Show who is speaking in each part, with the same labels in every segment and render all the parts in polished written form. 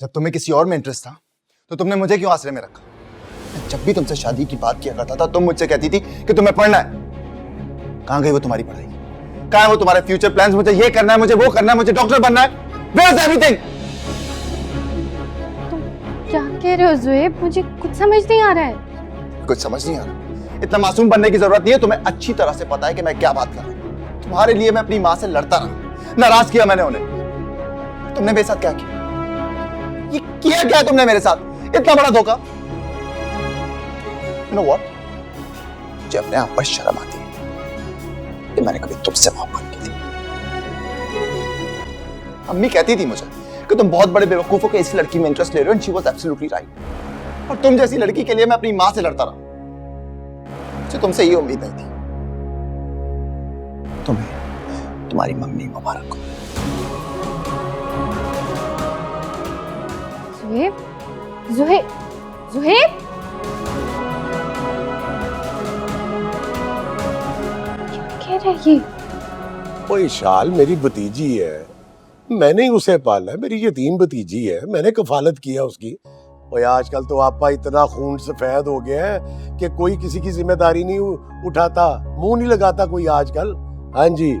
Speaker 1: जब तुम्हें किसी और में इंटरेस्ट था तो तुमने मुझे क्यों आसरे में रखा? जब भी तुमसे शादी की बात किया करता था तुम मुझसे कहती थी कि तुम्हें पढ़ना है। कहां गई वो तुम्हारी पढ़ाई? कहां है वो तुम्हारे फ्यूचर प्लान्स? मुझे ये करना है, मुझे वो करना है, मुझे डॉक्टर बनना है। Where's everything?
Speaker 2: तुम क्या कह रहे हो ज़ुएब? मुझे कुछ समझ नहीं आ रहा है।
Speaker 1: कुछ समझ नहीं आ रहा? इतना मासूम बनने की जरूरत नहीं है। तुम्हें अच्छी तरह से पता है कि मैं क्या बात कर रहा हूं। तुम्हारे लिए मैं अपनी मां से लड़ता रहा, नाराज किया मैंने उन्हें। तुमने मेरे साथ क्या किया? ये किया क्या तुमने मेरे साथ? इतना बड़ा धोखा। You know what? मुझे अपने आप पर शर्म आती है कि मैंने कभी तुमसे मोहब्बत की थी। अम्मी कहती थी मुझे कि तुम बहुत बड़े बेवकूफों के इस लड़की में इंटरेस्ट ले रहे हो, and she was absolutely right। और तुम जैसी लड़की के लिए मैं अपनी मां से लड़ता रहा। मुझे तुमसे ये उम्मीद नहीं थी। तुम्हें तुम्हारी मम्मी मुबारक हो।
Speaker 2: ज़ुएब, ज़ुएब, ज़ुएब, क्या कह रही है?
Speaker 3: वो इशाल मेरी भतीजी है, मैंने ही उसे पाला है, मेरी यतीम भतीजी है, मैंने कफालत किया उसकी। और आजकल तो आपका इतना खून सफेद हो गया है कि कोई किसी की जिम्मेदारी नहीं उठाता, मुंह नहीं लगाता कोई आजकल। हाँ जी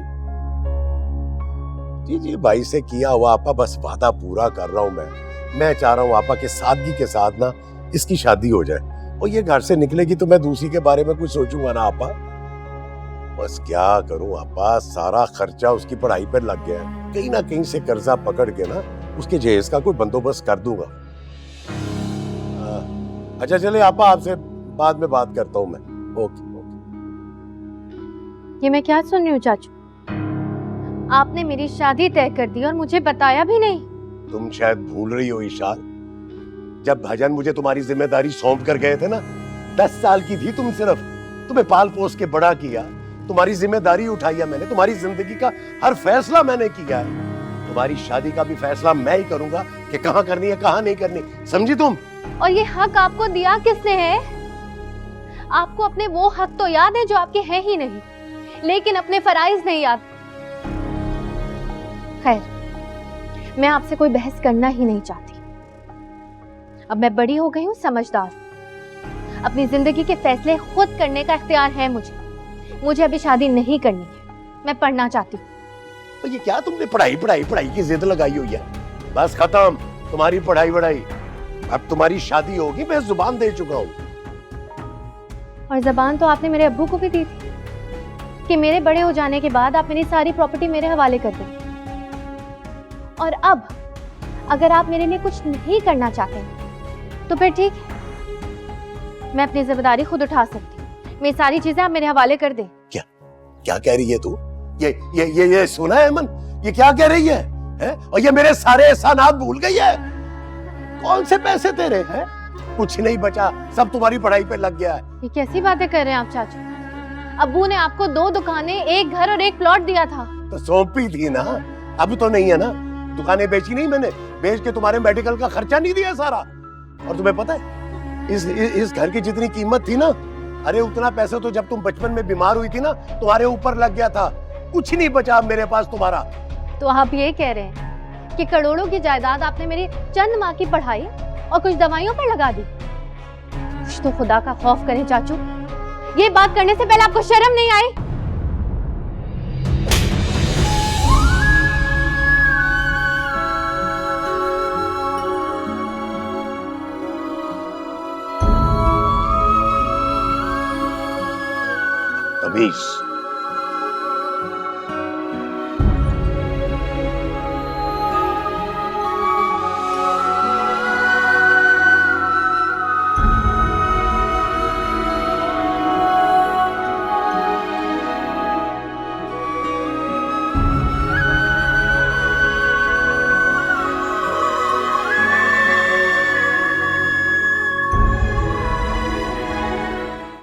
Speaker 3: जी जी, भाई से किया हुआ आपा बस वादा पूरा कर रहा हूं मैं चाह रहा हूं आपा के सादगी के साथ ना इसकी शादी हो जाए, और ये घर से निकलेगी तो मैं दूसरी के बारे में कुछ सोचूंगा ना आपा। बस क्या करूं आपा, सारा खर्चा उसकी पढ़ाई पर लग गया है, कहीं ना कहीं से कर्जा पकड़ के ना उसके जहेज का कोई बंदोबस्त कर दूंगा। अच्छा चले आपा, आपसे बाद में बात करता हूं मैं। ओके
Speaker 2: ये मैं क्या सुन रही हूँ चाचू? आपने मेरी शादी तय कर दी और मुझे बताया भी नहीं।
Speaker 3: तुम शायद भूल रही हो ईशान, जब भजन मुझे तुम्हारी जिम्मेदारी सौंप कर गए थे ना, 10 साल की थी तुम, सिर्फ तुम्हें पाल पोस के बड़ा किया, तुम्हारी जिम्मेदारी उठाई है मैंने, तुम्हारी जिंदगी का हर फैसला मैंने किया है। तुम्हारी शादी का भी फैसला मैं ही करूंगा कि कहां करनी है कहां नहीं करनी, समझी तुम?
Speaker 2: और ये हक आपको दिया किसने है? आपको अपने वो हक तो याद है जो आपके हैं ही नहीं, लेकिन अपने फराइज नहीं याद। खैर, मैं आपसे कोई बहस करना ही नहीं चाहती। अब मैं बड़ी हो गई हूँ, समझदार, अपनी जिंदगी के फैसले खुद करने का इख्तियार है मुझे अभी शादी नहीं करनी है, मैं पढ़ना चाहती हूँ।
Speaker 3: तो ये क्या तुमने पढ़ाई की जिद लगाई हुई है? बस खत्म तुम्हारी पढ़ाई वढ़ाई, अब तुम्हारी शादी होगी, मैं जुबान दे चुका हूँ।
Speaker 2: और जबान तो आपने मेरे अब्बू को भी दी थी कि मेरे बड़े हो जाने के बाद आप मेरी सारी प्रॉपर्टी मेरे हवाले कर दें। और अब अगर आप मेरे लिए कुछ नहीं करना चाहते हैं तो फिर ठीक है, मैं अपनी जिम्मेदारी खुद उठा सकती हूँ। मेरी सारी चीजें आप मेरे हवाले कर दें।
Speaker 3: क्या कह रही है तू? ये सुना है मन, ये क्या कह रही है? और ये मेरे सारे एहसानात भूल गई है? कौन से पैसे तेरे हैं? कुछ नहीं बचा, सब तुम्हारी पढ़ाई पे लग गया है।
Speaker 2: ये कैसी बातें कर रहे हैं आप चाचू? अब्बू ने आपको 2 दुकानें, 1 घर और 1 प्लॉट दिया था।
Speaker 3: तो सौंपी थी ना, अब तो नहीं है ना। दुकानें बेची नहीं मैंने, बेच के तुम्हारे मेडिकल का खर्चा नहीं दिया सारा। और तुम्हें पता है इस घर की जितनी कीमत थी ना, अरे उतना पैसा तो जब तुम बचपन में बीमार हुई थी ना तुम्हारे ऊपर लग गया था, कुछ नहीं बचा मेरे पास तुम्हारा।
Speaker 2: तो आप ये कह रहे हैं कि करोड़ों की जायदाद आपने मेरी चंद माह की पढ़ाई और कुछ दवाइयों पर लगा दी? कुछ तो खुदा का खौफ करें चाचू, ये बात करने से पहले आपको शर्म नहीं आई?
Speaker 3: तमीज